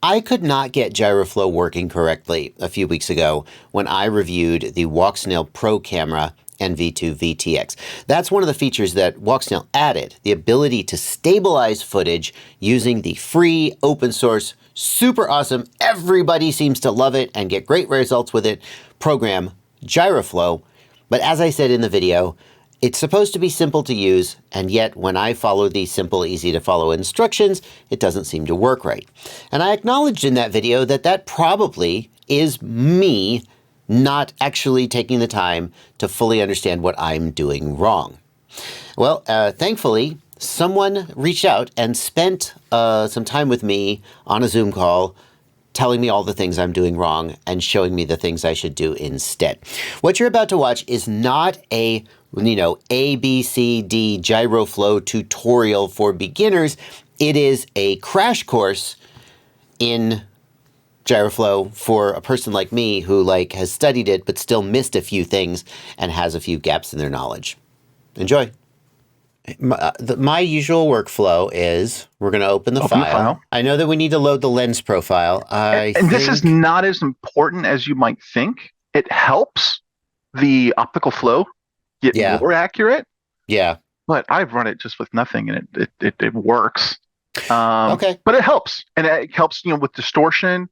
I could not get Gyroflow working correctly a few weeks ago when I reviewed the Walksnail Pro Camera NV2 VTX. That's one of the features that Walksnail added, the ability to stabilize footage using the free open source, super awesome, everybody seems to love it and get great results with it, program Gyroflow. But as I said in the video, it's supposed to be simple to use, and yet when I follow these simple, easy to follow instructions, it doesn't seem to work right. And I acknowledged in that video that that probably is me not actually taking the time to fully understand what I'm doing wrong. Well, thankfully, someone reached out and spent some time with me on a Zoom call telling me all the things I'm doing wrong and showing me the things I should do instead. What you're about to watch is not a, A, B, C, D Gyroflow tutorial for beginners. It is a crash course in Gyroflow for a person like me who has studied it but still missed a few things and has a few gaps in their knowledge. Enjoy. My usual workflow is we're going to open the file. I know that we need to load the lens profile. And this is not as important as you might think. It helps the optical flow get more accurate. Yeah. But I've run it just with nothing, and it works. Okay. But it helps. And it helps, with distortion,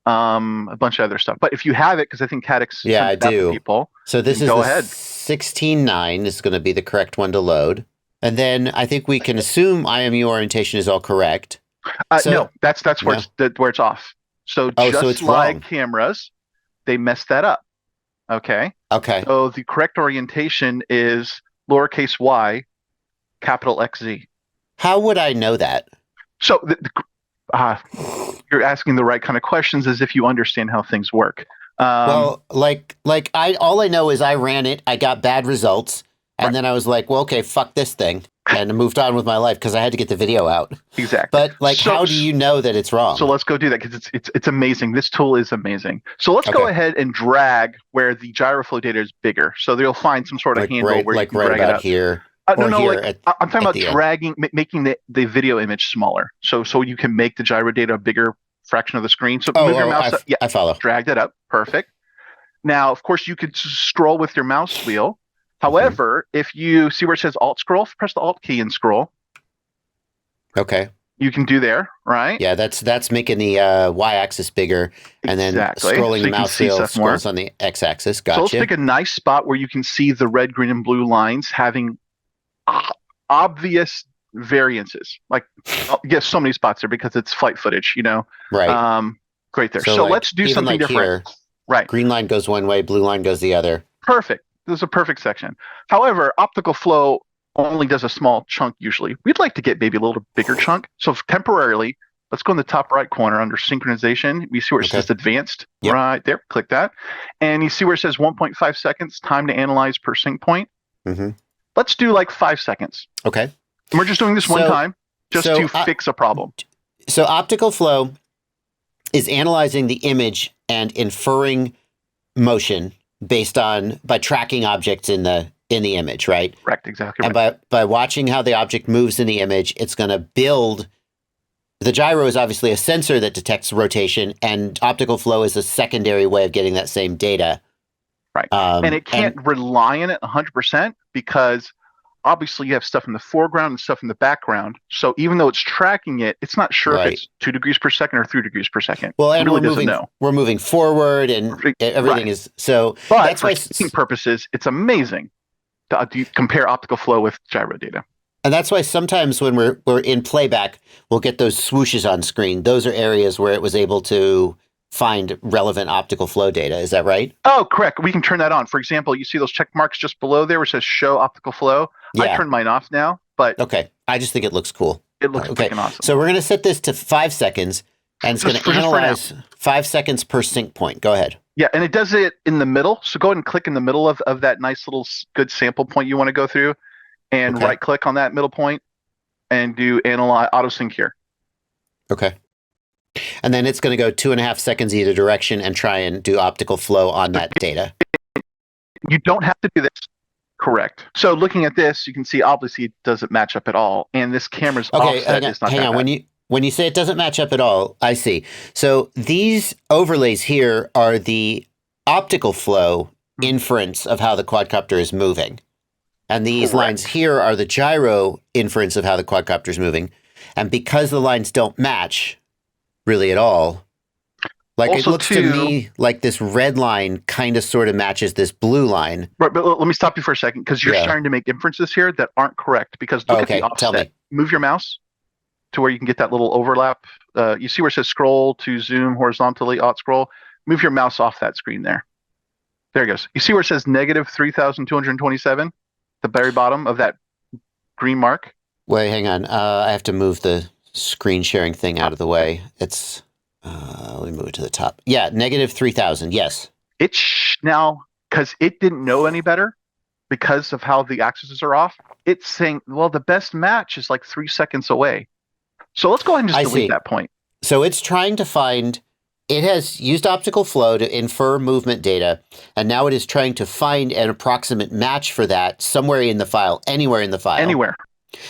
a bunch of other stuff. But if you have it, because I think Cadix I do. People, so this is go ahead. 16.9 is going to be the correct one to load. And then I think we can assume IMU orientation is all correct. No, that's where it's off. So just like wrong. Cameras, they messed that up. Okay. Okay. So the correct orientation is lowercase y, capital XZ. How would I know that? So you're asking the right kind of questions as if you understand how things work. Well, all I know is I ran it, I got bad results. And then I was like, well, okay, fuck this thing. And I moved on with my life because I had to get the video out. Exactly. But how do you know that it's wrong? So let's go do that because it's amazing. This tool is amazing. So let's go ahead and drag where the Gyroflow data is bigger. So you'll find some sort of handle where you can drag it up. Here. I'm talking about dragging, making the video image smaller. So you can make the gyro data a bigger fraction of the screen. So move your mouse up. Yeah, I follow. Drag that up. Perfect. Now, of course, you could scroll with your mouse wheel. However, if you see where it says Alt Scroll, press the Alt key and scroll. Okay. You can do there, right? Yeah, that's making the y-axis bigger, and then scrolling the mouse wheel scrolls on the x-axis. Gotcha. So let's pick a nice spot where you can see the red, green, and blue lines having obvious variances. So many spots there because it's flight footage, Right. Great there. So let's do something different. Here, right. Green line goes one way, blue line goes the other. Perfect. This is a perfect section. However, optical flow only does a small chunk usually. We'd like to get maybe a little bigger chunk. So temporarily, let's go in the top right corner under synchronization. We see where it says advanced. Yep. Right there. Click that. And you see where it says 1.5 seconds, time to analyze per sync point. Mm-hmm. Let's do 5 seconds. Okay. And we're just doing this one time to fix a problem. So optical flow is analyzing the image and inferring motion by tracking objects in the image, right? Correct, exactly. And by watching how the object moves in the image, it's going to build. The gyro is obviously a sensor that detects rotation, and optical flow is a secondary way of getting that same data. Right. And it can't rely on it 100% because obviously you have stuff in the foreground and stuff in the background. So even though it's tracking it, it's not sure if it's 2 degrees per second or 3 degrees per second. Well, and really we're moving forward and everything is so. But that's for sync purposes, it's amazing to compare optical flow with gyro data. And that's why sometimes when we're in playback, we'll get those swooshes on screen. Those are areas where it was able to find relevant optical flow data. Is that right? Oh, correct. We can turn that on. For example, you see those check marks just below there where it says show optical flow. Yeah. I turned mine off now, but okay. I just think it looks cool. It looks freaking awesome. So we're going to set this to 5 seconds, and it's going to analyze 5 seconds per sync point. Go ahead. Yeah, and it does it in the middle. So go ahead and click in the middle of that nice little good sample point you want to go through, and right click on that middle point and do analyze auto sync here. Okay. And then it's going to go 2.5 seconds either direction and try and do optical flow on that data. You don't have to do this. Correct. So looking at this, you can see obviously it doesn't match up at all, and this camera's offset is not hang on. bad. When you say it doesn't match up at all, I see. So these overlays here are the optical flow inference of how the quadcopter is moving. And these lines here are the gyro inference of how the quadcopter is moving. And because the lines don't match really at all, like Also, it looks to me like this red line kind of sort of matches this blue line. Right, but let me stop you for a second because you're Yeah. starting to make inferences here that aren't correct. Because look at Okay, the tell offset. me. Move your mouse to where you can get that little overlap. You see where it says scroll to zoom horizontally, aught scroll. Move your mouse off that screen there. There it goes. You see where it says negative 3,227? The very bottom of that green mark. Wait, hang on. I have to move the screen sharing thing out of the way. It's, let me move it to the top. Yeah, negative 3,000. Yes. It's now, because it didn't know any better because of how the axes are off. It's saying, well, the best match is like 3 seconds away. So let's go ahead and just delete that point. So it's trying to find, it has used optical flow to infer movement data, and now it is trying to find an approximate match for that somewhere in the file, anywhere in the file. Anywhere.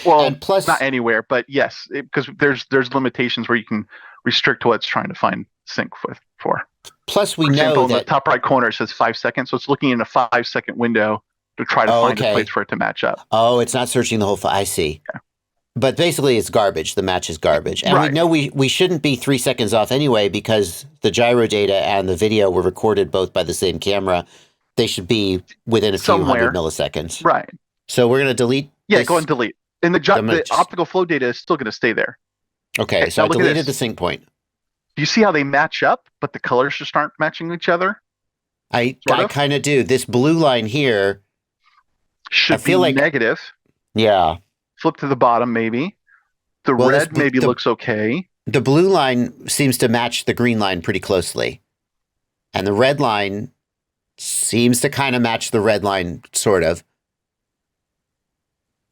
Well, and plus, not anywhere, but yes, because there's limitations where you can restrict what it's trying to find sync for. Plus, we for example, know in that the top right corner it says 5 seconds, so it's looking in a 5-second window to try to find a place for it to match up. Oh, it's not searching the whole file. I see. Yeah. But basically, it's garbage. The match is garbage. And we know we shouldn't be 3 seconds off anyway because the gyro data and the video were recorded both by the same camera. They should be within a few hundred milliseconds. Right. So we're going to delete. Yeah, go ahead and delete. And the optical flow data is still going to stay there. Okay, so I deleted the sync point. Do you see how they match up, but the colors just aren't matching each other? I kind of do. This blue line here should be like negative. Yeah. Flip to the bottom, maybe. The red maybe looks okay. The blue line seems to match the green line pretty closely. And the red line seems to kind of match the red line, sort of.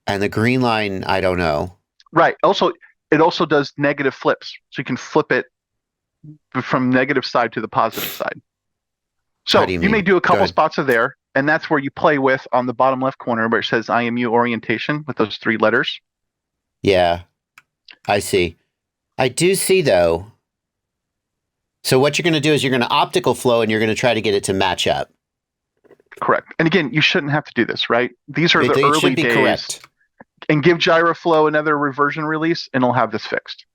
And the green line, I don't know. Right. Also, it also does negative flips. So you can flip it from negative side to the positive side. So you may do a couple spots of there. And that's where you play with on the bottom left corner where it says IMU orientation with those 3 letters. Yeah, I see. I do see, though. So what you're going to do is you're going to optical flow and you're going to try to get it to match up. Correct. And again, you shouldn't have to do this, right? These are the early days. Correct. And give Gyroflow another reversion release and it'll have this fixed.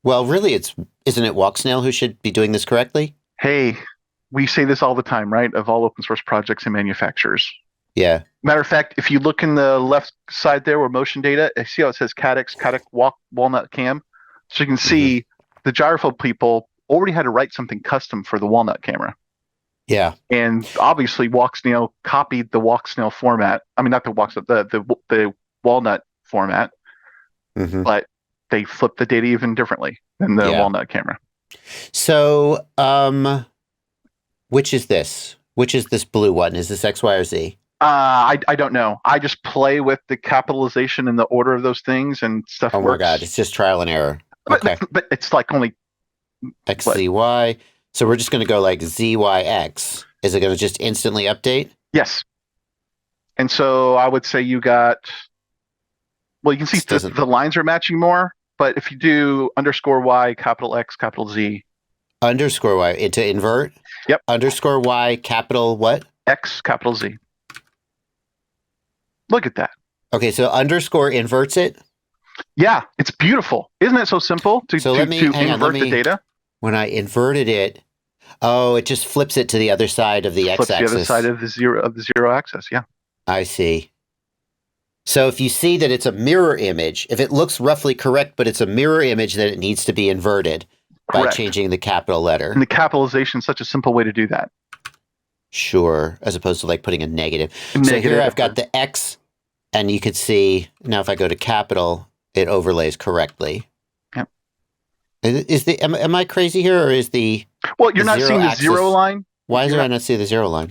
Well, really, isn't it Walksnail who should be doing this correctly? Hey, we say this all the time, right? Of all open source projects and manufacturers. Yeah. Matter of fact, if you look in the left side there where motion data, I see how it says Cadix Walnut Cam. So you can see the Gyroflow people already had to write something custom for the Walnut camera. Yeah. And obviously Walksnail copied the Walksnail format. I mean, not the Walksnail, the Walnut format, but they flipped the data even differently than the Walnut camera. So, which is this? Which is this blue one? Is this X, Y, or Z? I don't know. I just play with the capitalization and the order of those things and stuff. Oh my God, it's just trial and error. Okay. But it's like only X, Z, Y. So we're just going to go like Z, Y, X. Is it going to just instantly update? Yes. And so I would say you got, well, you can see the lines are matching more, but if you do underscore Y, capital X, capital Z. Underscore Y, to invert? Yep. Underscore Y, capital what? X, capital Z. Look at that. Okay, so underscore inverts it? Yeah, it's beautiful. Isn't it so simple to invert the data? When I inverted it, it just flips it to the other side of the x-axis. The other side of the zero axis, yeah. I see. So if you see that it's a mirror image, if it looks roughly correct, but it's a mirror image, then it needs to be inverted by changing the capital letter. And the capitalization is such a simple way to do that. Sure, as opposed to like putting a negative. So here I've got the X, and you could see, now if I go to capital, it overlays correctly. Yep. Am I crazy here, or is the Well, you're not seeing the zero line. Why do I not see the zero line?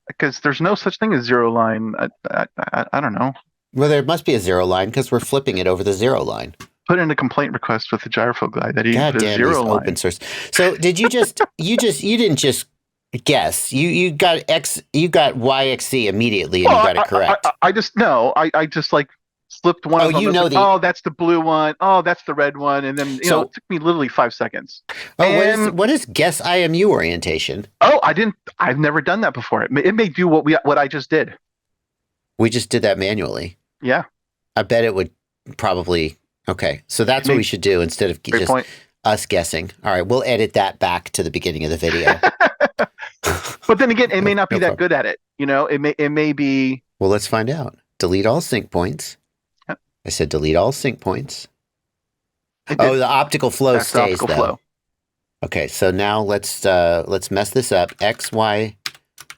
Because there's no such thing as zero line. I don't know. Well, there must be a zero line because we're flipping it over the zero line. Put in a complaint request with the Gyroflow guy that he put a zero line. Open source. So did you just you didn't just guess. You got YXC immediately and you got it correct. I just like Flipped one Oh, of them. you It's know like, the oh, that's the blue one. Oh, that's the red one. And then, so it took me literally 5 seconds. oh And what is guess IMU orientation? oh, I've never done that before. It may do what I just did. We just did that manually. Yeah. I bet it would probably okay. So that's what we should do instead of Great just point. us guessing. All right, we'll edit that back to the beginning of the video. But then again, it may not be No that problem. good at it. It may be. Well, let's find out. Delete all sync points. Yep. I said delete all sync points. It Oh, did. the optical flow That's the stays optical though. flow. Okay, so now let's mess this up. X, Y,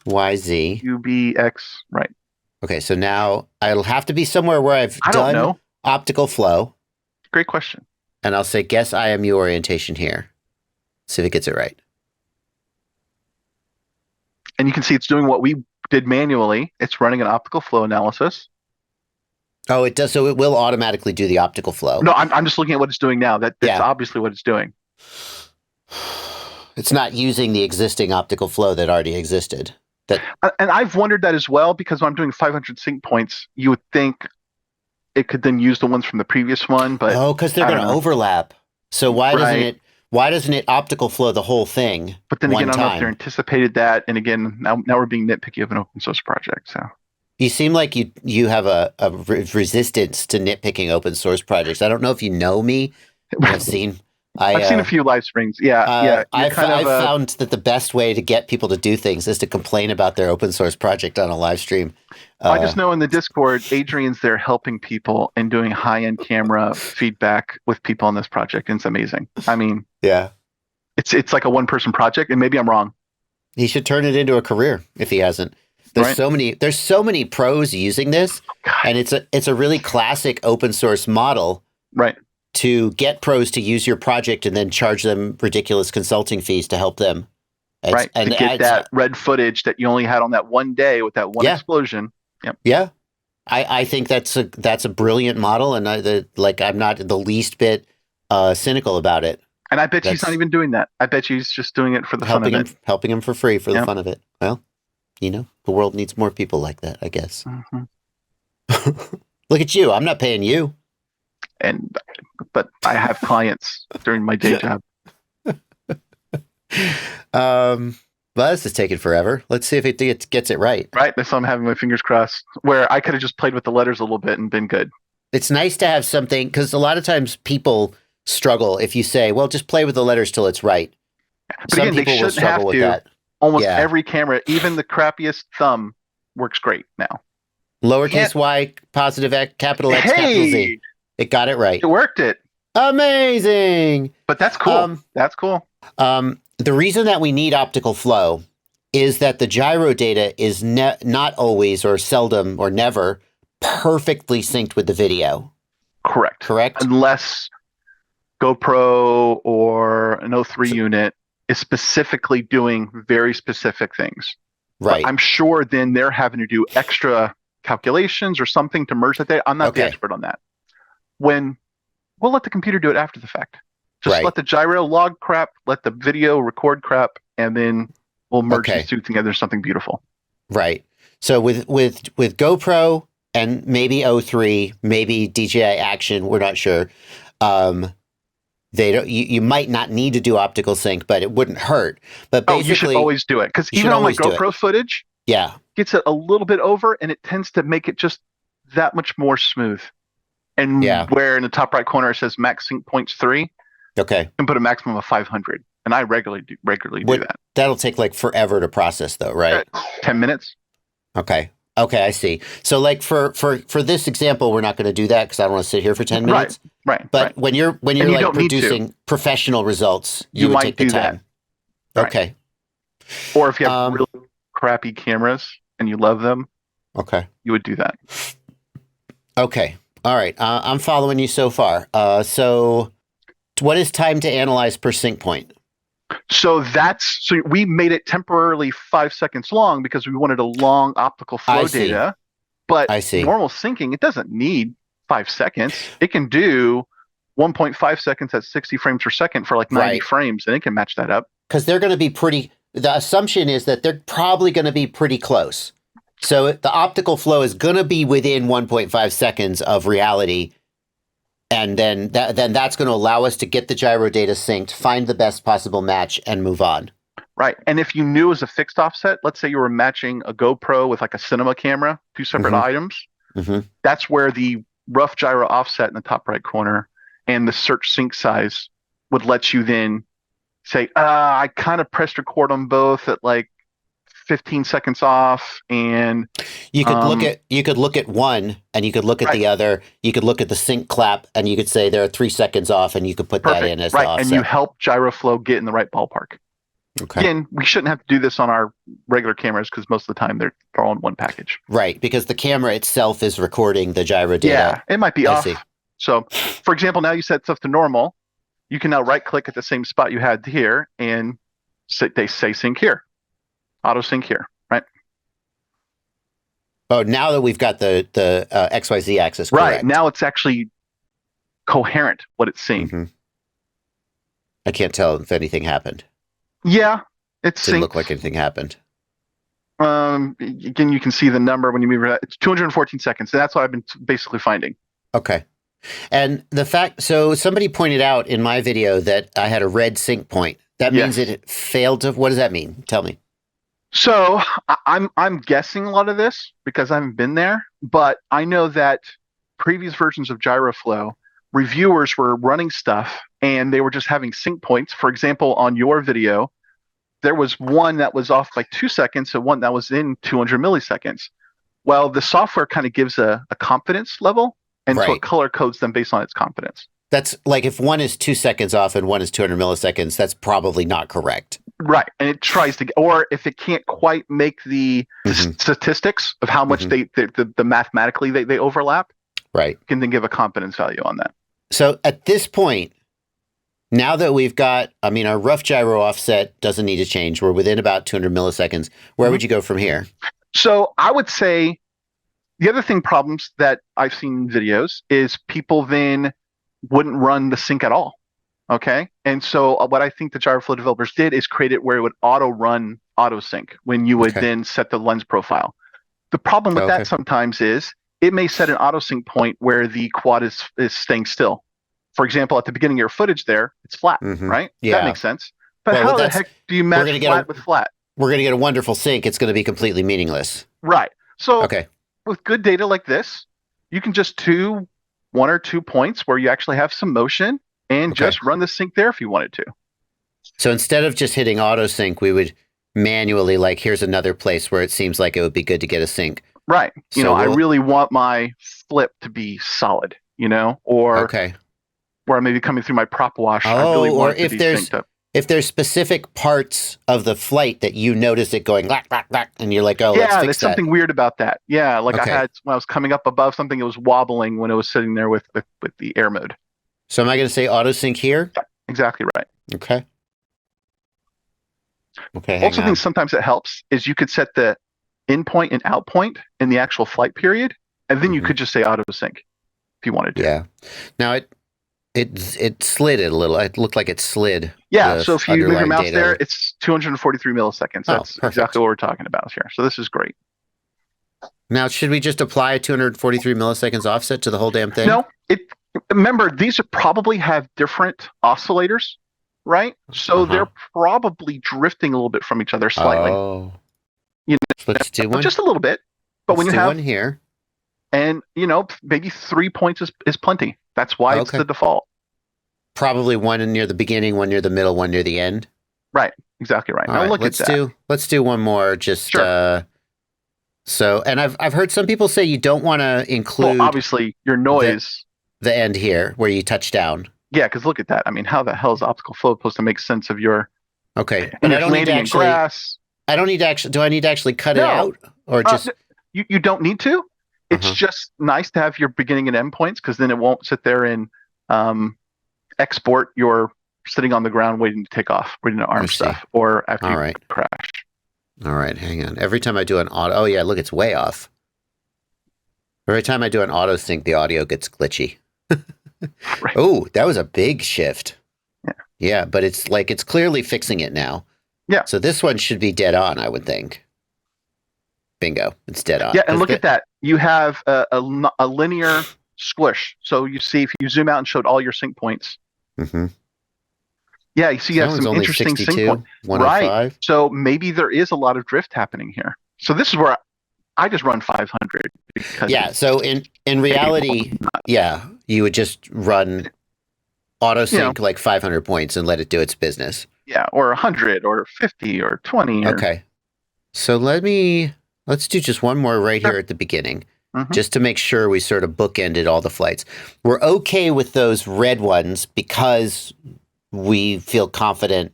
Y, Z. UBX, right. Okay, so now it'll have to be somewhere where I've I don't done know. optical flow, Great question. and I'll say guess IMU orientation here. See if it gets it right. And you can see it's doing what we did manually. It's running an optical flow analysis. Oh, it does. So it will automatically do the optical flow. No, I'm just looking at what it's doing now. That's Yeah. obviously what it's doing. It's not using the existing optical flow that already existed. And I've wondered that as well, because when I'm doing 500 sync points, you would think it could then use the ones from the previous one, but Oh, because they're I going don't to know. overlap. So why Right. doesn't it optical flow the whole thing? But then again, one I don't know if they're time? anticipated that. And again, now we're being nitpicky of an open source project. So You seem like you have a resistance to nitpicking open source projects. I don't know if you know me. I've seen I've seen a few live streams. Yeah. I've found that the best way to get people to do things is to complain about their open source project on a live stream. I just know in the Discord, Adrian's there helping people and doing high-end camera feedback with people on this project. And it's amazing. I mean, yeah, it's like a one-person project, and maybe I'm wrong. he should turn it into a career if he hasn't. There's Right. so many pros using this, God. and it's a really classic open source model Right. to get pros to use your project and then charge them ridiculous consulting fees to help them. Right. To get that red footage that you only had on that one day with that one Yeah. explosion. Yep. Yeah, I think that's a brilliant model, and I'm not the least bit cynical about it. And I bet he's That's- not even doing that. I bet he's just doing it for the fun of it. Helping him for free for the Yep. fun of it. Well, the world needs more people like that, I guess. Mhm. Look at you. I'm not paying you. But I have clients during my day job. Well, this is taking forever. Let's see if it gets it right. Right. That's why I'm having my fingers crossed. Where I could have just played with the letters a little bit and been good. It's nice to have something, because a lot of times people struggle if you say, well, just play with the letters till it's right. But Some again, they people will shouldn't have struggle with to. that. Almost Yeah. every camera, even the crappiest thumb, works great now. Lowercase y, positive X, capital X, capital Z. Hey, It got it right. it worked it. Amazing. But that's cool. That's cool. The reason that we need optical flow is that the gyro data is not always or seldom or never perfectly synced with the video. Correct. Unless GoPro or an O3 unit is specifically doing very specific things. Right. But I'm sure then they're having to do extra calculations or something to merge that data. I'm not the expert on that. We'll let the computer do it after the fact. Just let the gyro log crap, let the video record crap, and then we'll merge these two together into something beautiful. Right. So with GoPro and maybe O3, maybe DJI Action, we're not sure. They don't. You might not need to do optical sync, but it wouldn't hurt. But basically, you should always do it, because even on my GoPro footage, gets it a little bit over, and it tends to make it just that much more smooth. And where in the top right corner it says max sync points 3, okay, you can put a maximum of 500, and I regularly do that. That'll take like forever to process, though, right? 10 minutes. Okay, I see. So, like for this example, we're not going to do that because I don't want to sit here for 10 minutes. Right. But when you're like producing professional results, you would might take the do time. That. Okay. Or if you have really crappy cameras and you love them, you would do that. Okay. All right. I'm following you so far. So what is time to analyze per sync point? So we made it temporarily 5 seconds long because we wanted a long optical flow data. But normal syncing, it doesn't need 5 seconds. It can do 1.5 seconds at 60 frames per second for like 90 frames, and it can match that up. Because they're going to be the assumption is that they're probably going to be pretty close. So the optical flow is going to be within 1.5 seconds of reality. And then that's going to allow us to get the gyro data synced, find the best possible match, and move on. Right. And if you knew as a fixed offset, let's say you were matching a GoPro with like a cinema camera, two separate items, that's where the rough gyro offset in the top right corner and the search sync size would let you then say, I kind of pressed record on both at like 15 seconds off, and you could look at one and you could look at the other. You could look at the sync clap and you could say there are 3 seconds off, and you could put that in as the offset. And you help Gyroflow get in the right ballpark. Okay. Again, we shouldn't have to do this on our regular cameras because most of the time they're all in one package. Right, because the camera itself is recording the gyro data. Yeah, it might be off. So, for example, now you set stuff to normal. You can now right-click at the same spot you had here, and they say sync here, auto sync here, right? Oh, now that we've got the XYZ axis correct. Right, now it's actually coherent what it's seeing. I can't tell if anything happened. Yeah, it didn't look like anything happened. Again, you can see the number when you move it. It's 214 seconds. And that's what I've been basically finding. Okay. And the fact, so somebody pointed out in my video that I had a red sync point. That means it failed to, what does that mean? Tell me. So I'm guessing a lot of this because I haven't been there, but I know that previous versions of Gyroflow, reviewers were running stuff and they were just having sync points. For example, on your video, there was one that was off by 2 seconds and one that was in 200 milliseconds. Well, the software kind of gives a confidence level, and so it color codes them based on its confidence. That's like if one is 2 seconds off and one is 200 milliseconds, that's probably not correct. Right. And it tries to, or if it can't quite make the statistics of how much the mathematically they overlap, right, can then give a confidence value on that. So at this point, now that we've got, I mean, our rough gyro offset doesn't need to change. We're within about 200 milliseconds. Where would you go from here? So I would say the other problems that I've seen in videos is people then wouldn't run the sync at all. Okay. And so what I think the Gyroflow developers did is create it where it would auto sync when you would then set the lens profile. The problem with that sometimes is it may set an auto sync point where the quad is staying still. For example, at the beginning of your footage there, it's flat, right? Yeah. That makes sense. But how the heck do you match flat with flat? We're going to get a wonderful sync. It's going to be completely meaningless. Right. So with good data like this, you can just do 1 or 2 points where you actually have some motion and just run the sync there if you wanted to. So instead of just hitting auto sync, we would manually, like, here's another place where it seems like it would be good to get a sync. Right. You know, I really want my flip to be solid, you know, or where I may be coming through my prop wash. I really want it to be synced up. If there's specific parts of the flight that you notice it going lack, lack, lack, and you're like, oh, let's fix that. There's something weird about that. Yeah, like I had, when I was coming up above something, it was wobbling when it was sitting there with the air mode. So am I going to say auto sync here? Yeah, exactly right. Okay. Also, think sometimes it helps is you could set the in point and out point in the actual flight period, and then you could just say auto sync if you wanted to. Yeah. Now it slid it a little. It looked like it slid. Yeah. So if you move your mouse there, it's 243 milliseconds. That's exactly what we're talking about here. So this is great. Now, should we just apply a 243 milliseconds offset to the whole damn thing? No. Remember, these probably have different oscillators, right? So they're probably drifting a little bit from each other slightly. Oh. Let's do one. Just a little bit. But when you have one here. And, maybe 3 points is plenty. That's why it's the default. Probably one near the beginning, one near the middle, one near the end. Right. Exactly right. Now look at that. Let's do one more. Just so, and I've heard some people say you don't want to include. Well, obviously, your noise. The end here where you touch down. Yeah, because look at that. I mean, how the hell is optical flow supposed to make sense of your? Okay, but I don't need to actually. Grass. I don't need to actually. Do I need to actually cut it out, or just? You don't need to. It's just nice to have your beginning and end points because then it won't sit there and export your sitting on the ground waiting to take off, waiting to arm stuff, or after you crash. All right, hang on. Every time I do an auto, look, it's way off. Every time I do an auto sync, the audio gets glitchy. Right. Oh, that was a big shift. Yeah, but it's clearly fixing it now. Yeah. So this one should be dead on, I would think. Bingo. It's dead on. Yeah, and look at that. You have a linear squish. So you see, if you zoom out and showed all your sync points. Mm-hmm. Yeah, you see you have some only interesting 62, sync points. 105. Right. So maybe there is a lot of drift happening here. So this is where I just run 500. Yeah, so in reality, you would just run auto sync like 500 points and let it do its business. Yeah, or 100 or 50 or 20. Okay. So let's do just one more right here at the beginning, just to make sure we sort of bookended all the flights. We're okay with those red ones because we feel confident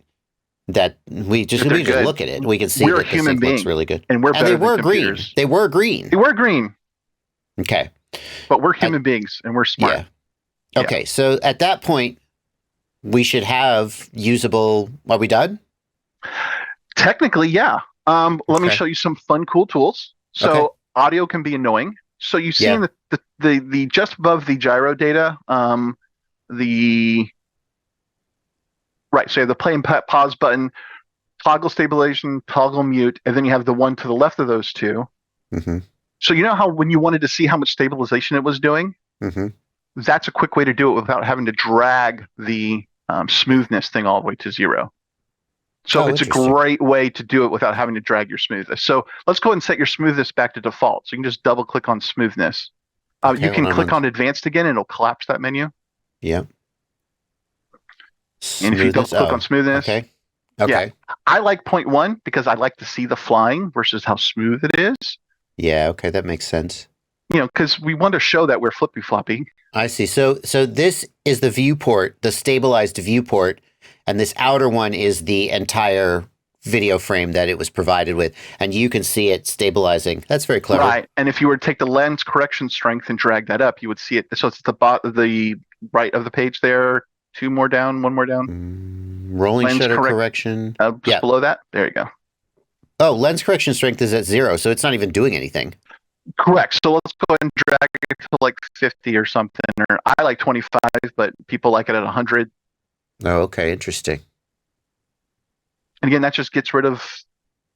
that we just look at it. We can see that this looks really good. And they were green. They were green. They were green. Okay. But we're human beings and we're smart. Yeah. Okay. So at that point, we should have usable. Are we done? Technically, yeah. Let me show you some fun, cool tools. So audio can be annoying. So you see in the just above the gyro data, so you have the play and pause button, toggle stabilization, toggle mute, and then you have the one to the left of those two. Mm-hmm. So you know how when you wanted to see how much stabilization it was doing, that's a quick way to do it without having to drag the smoothness thing all the way to 0. So it's a great way to do it without having to drag your smoothness. So let's go ahead and set your smoothness back to default. So you can just double click on smoothness. You can click on advanced again and it'll collapse that menu. Yeah. And if you double click on smoothness. Okay. Yeah, I like 0.1 because I like to see the flying versus how smooth it is. Yeah, okay, that makes sense. Because we want to show that we're flippy floppy. I see. So this is the viewport, the stabilized viewport, and this outer one is the entire video frame that it was provided with, and you can see it stabilizing. That's very clever. Right, and if you were to take the lens correction strength and drag that up, you would see it. So it's the right of the page there, 2 more down, 1 more down. Rolling lens shutter correction. Just below that. There you go. Oh, lens correction strength is at 0, so it's not even doing anything. Correct. So let's go ahead and drag it to like 50 or something. Or I like 25, but people like it at 100. Oh, okay. Interesting. And again, that just gets rid of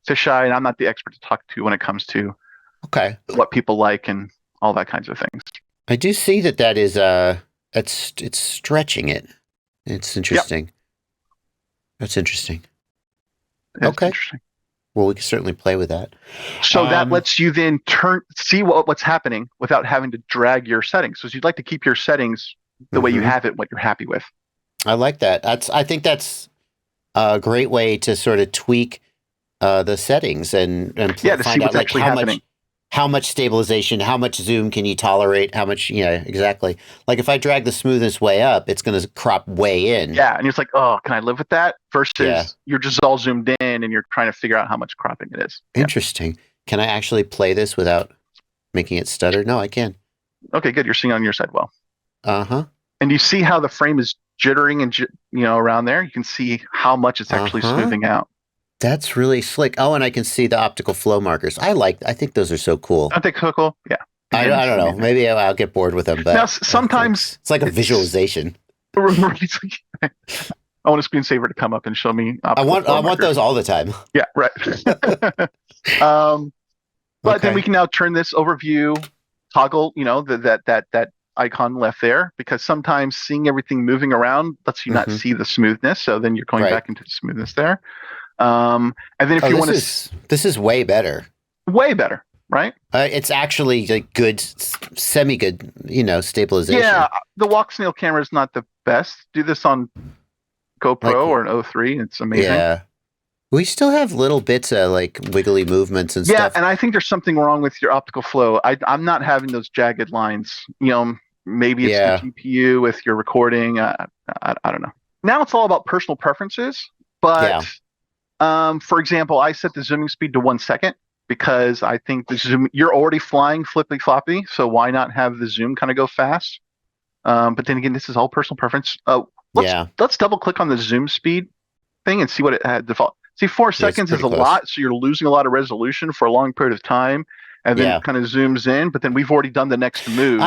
fisheye, and I'm not the expert to talk to when it comes to what people like and all that kinds of things. I do see that is it's stretching it. It's interesting. Yep. That's interesting. Interesting. Well, we can certainly play with that. So that lets you then see what's happening without having to drag your settings. So you'd like to keep your settings the way you have it, what you're happy with. I like that. I think that's a great way to sort of tweak the settings and to see what's actually happening. How much stabilization, how much zoom can you tolerate? How much, exactly. Like if I drag the smoothness way up, it's going to crop way in. Yeah, and it's like, oh, can I live with that? Versus you're just all zoomed in and you're trying to figure out how much cropping it is. Interesting. Can I actually play this without making it stutter? No, I can. Okay, good. You're seeing on your side well. Uh-huh. And you see how the frame is jittering and around there? You can see how much it's actually smoothing out. That's really slick. Oh, and I can see the optical flow markers. I think those are so cool. Aren't they cool? Yeah. I don't know. Maybe I'll get bored with them. But now, sometimes it's like a visualization. I want a screensaver to come up and show me. I want those all the time. Yeah, right. But then we can now turn this overview toggle. That icon left there, because sometimes seeing everything moving around lets you not see the smoothness. So then you're going back into the smoothness there. And then if you want to, this is way better. Way better, right? It's actually like good, semi-good, stabilization. Yeah, the Walksnail camera is not the best. Do this on GoPro or an 03. It's amazing. Yeah. We still have little bits of like wiggly movements and stuff. Yeah, and I think there's something wrong with your optical flow. I'm not having those jagged lines. Maybe it's the GPU with your recording. I don't know. Now it's all about personal preferences, but. For example, I set the zooming speed to 1 second because I think the zoom, you're already flying flippy floppy, so why not have the zoom kind of go fast? But then again, this is all personal preference. Let's double click on the zoom speed thing and see what it had default. See, 4 seconds is a lot, so you're losing a lot of resolution for a long period of time, and then it kind of zooms in, but then we've already done the next move.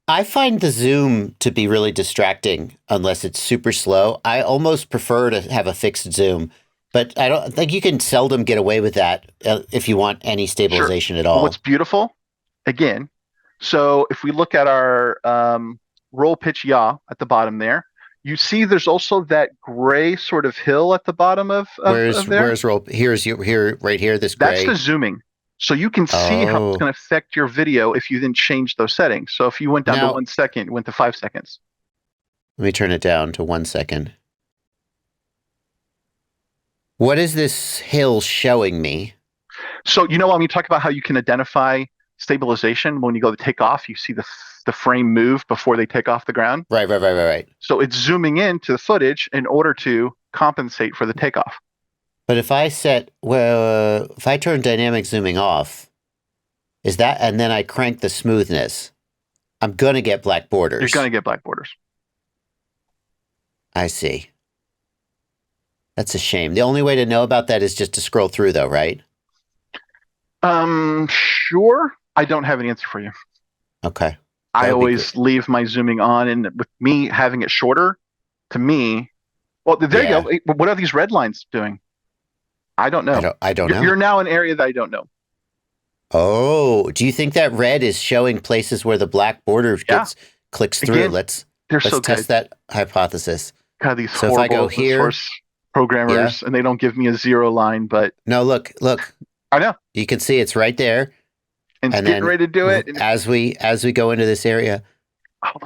I find the zoom to be really distracting unless it's super slow. I almost prefer to have a fixed zoom. But I don't think you can seldom get away with that if you want any stabilization at all. What's beautiful, again, so if we look at our roll pitch yaw at the bottom there, you see there's also that gray sort of hill at the bottom of there. Where's roll? Here, right here, this gray. That's the zooming. So you can see how it's going to affect your video if you then change those settings. So if you went down to 1 second, went to 5 seconds. Let me turn it down to 1 second. What is this hill showing me? So when you talk about how you can identify stabilization, when you go to take off, you see the frame move before they take off the ground. Right. So it's zooming into the footage in order to compensate for the takeoff. But if I if I turn dynamic zooming off, and then I crank the smoothness, I'm going to get black borders. You're going to get black borders. I see. That's a shame. The only way to know about that is just to scroll through, though, right? Sure. I don't have an answer for you. Okay. I always leave my zooming on, and with me having it shorter, to me, well, there you go. What are these red lines doing? I don't know. I don't know. You're now in an area that I don't know. Oh, do you think that red is showing places where the black border clicks through? Again, let's so test that hypothesis. God, these so horrible if I go here, source programmers, and they don't give me a zero line, but no, look. I know. You can see it's right there. And it's getting ready to do it. As we go into this area.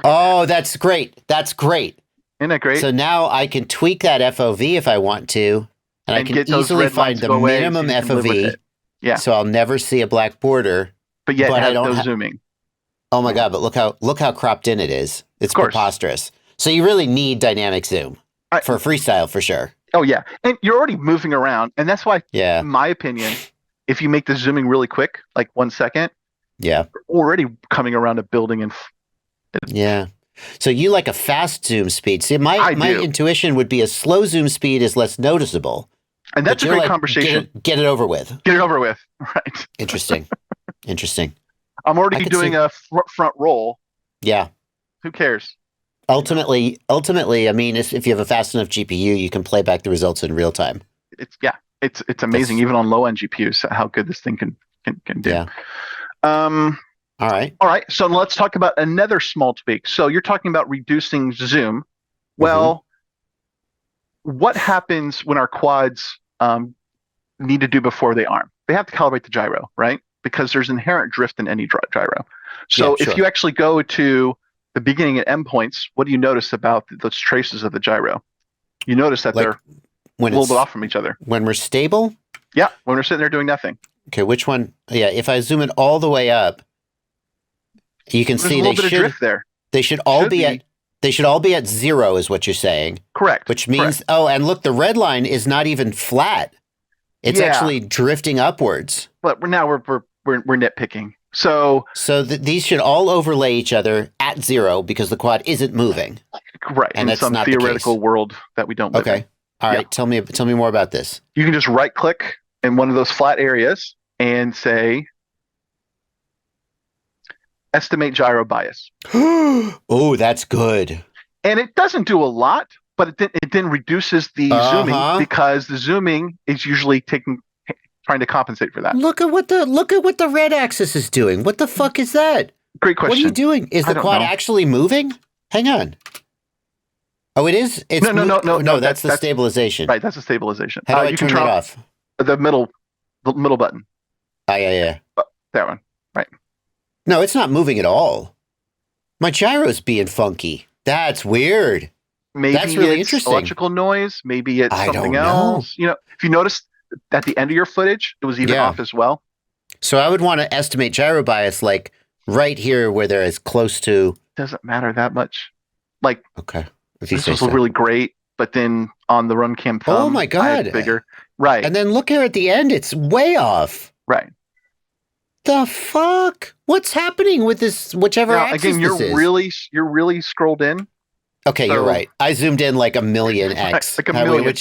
Oh, that's great. That's great. Isn't that great? So now I can tweak that FOV if I want to, and I can easily find the minimum FOV. Yeah. So I'll never see a black border. But yet I don't have zooming. Oh my God, but look how cropped in it is. It's preposterous. So you really need dynamic zoom for freestyle for sure. Oh yeah. And you're already moving around, and that's why in my opinion, if you make the zooming really quick, like 1 second, you're already coming around a building and So you like a fast zoom speed. See, my intuition would be a slow zoom speed is less noticeable. And that's a great conversation. Get it over with. Get it over with. Right. Interesting. I'm already doing a front roll. Yeah. Who cares? Ultimately, I mean, if you have a fast enough GPU, you can play back the results in real time. It's amazing, even on low end GPUs, how good this thing can do. Yeah. All right. So let's talk about another small tweak. So you're talking about reducing zoom. Well, what happens when our quads need to do before they arm? They have to calibrate the gyro, right? Because there's inherent drift in any gyro. So if you actually go to the beginning and end points, what do you notice about those traces of the gyro? You notice that they're a little bit off from each other. When we're stable? Yeah, when we're sitting there doing nothing. Okay, which one? Yeah, if I zoom it all the way up, you can see they should drift there. They should all be at 0 is what you're saying. Correct. Which means and look, the red line is not even flat. It's actually drifting upwards. But we're nitpicking. So these should all overlay each other at 0 because the quad isn't moving. Right. And in some theoretical world that we don't live in. All right. Tell me more about this. You can just right click in one of those flat areas and say estimate gyro bias. Oh, that's good. And it doesn't do a lot, but it then reduces the zooming because the zooming is usually trying to compensate for that. Look at what the red axis is doing. What the fuck is that? Great question. What are you doing? Is the quad actually moving? Hang on. Oh, it is? It's no, that's the stabilization. Right, that's the stabilization. How do I turn that off? The middle button. Yeah. That one. Right. No, it's not moving at all. My gyro's being funky. That's weird. Maybe that's really interesting. Electrical noise. Maybe it's something else. If you notice at the end of your footage, it was even off as well. So I would want to estimate gyro bias like right here where they're as close to. Doesn't matter that much. Like this was really great, but then on the run cam thumb, oh my God, bigger. Right. And then look here at the end, it's way off. Right. The fuck? What's happening with this? Whichever axis again, you're really scrolled in. Okay, you're right. I zoomed in like a million X. Like a million.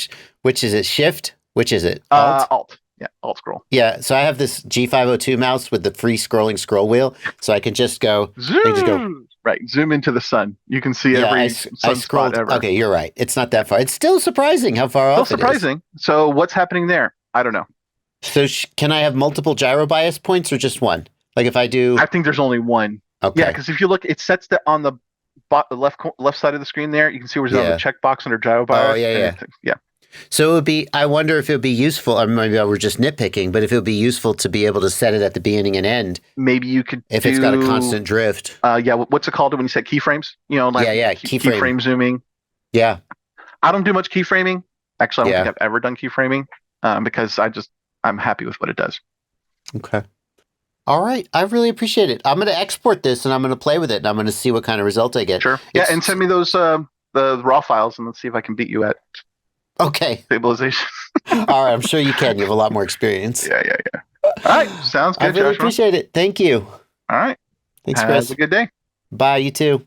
Which is it? Shift? Which is it? Alt. Yeah, alt scroll. Yeah, so I have this G502 mouse with the free scroll wheel, so I can just go. Zoom. Right. Zoom into the sun. You can see every I sunspot ever. Okay, you're right. It's not that far. It's still surprising how far Still off it is. surprising. So what's happening there? I don't know. So can I have multiple gyro bias points or just one? Like if I do... I think there's only one. Okay. Yeah, because if you look, it sets that on the left side of the screen there. You can see where it's on the checkbox under gyro bias. Oh, yeah. Yeah. So it would be, I wonder if it would be useful, or maybe we're just nitpicking, but if it would be useful to be able to set it at the beginning and end. Maybe you could if it's got a constant drift. Yeah, what's it called when you set keyframes? You know, like keyframe zooming. Yeah. I don't do much keyframing. Actually, I don't think I've ever done keyframing because I'm happy with what it does. Okay. All right. I really appreciate it. I'm going to export this and I'm going to play with it and I'm going to see what kind of result I get. Sure. Yeah, and send me those the raw files and let's see if I can beat you at stabilization. All right. I'm sure you can. You have a lot more experience. Yeah. All right. Sounds good, I really appreciate it. Thank you. All right. Thanks, Chris. Have a good day. Bye. You too.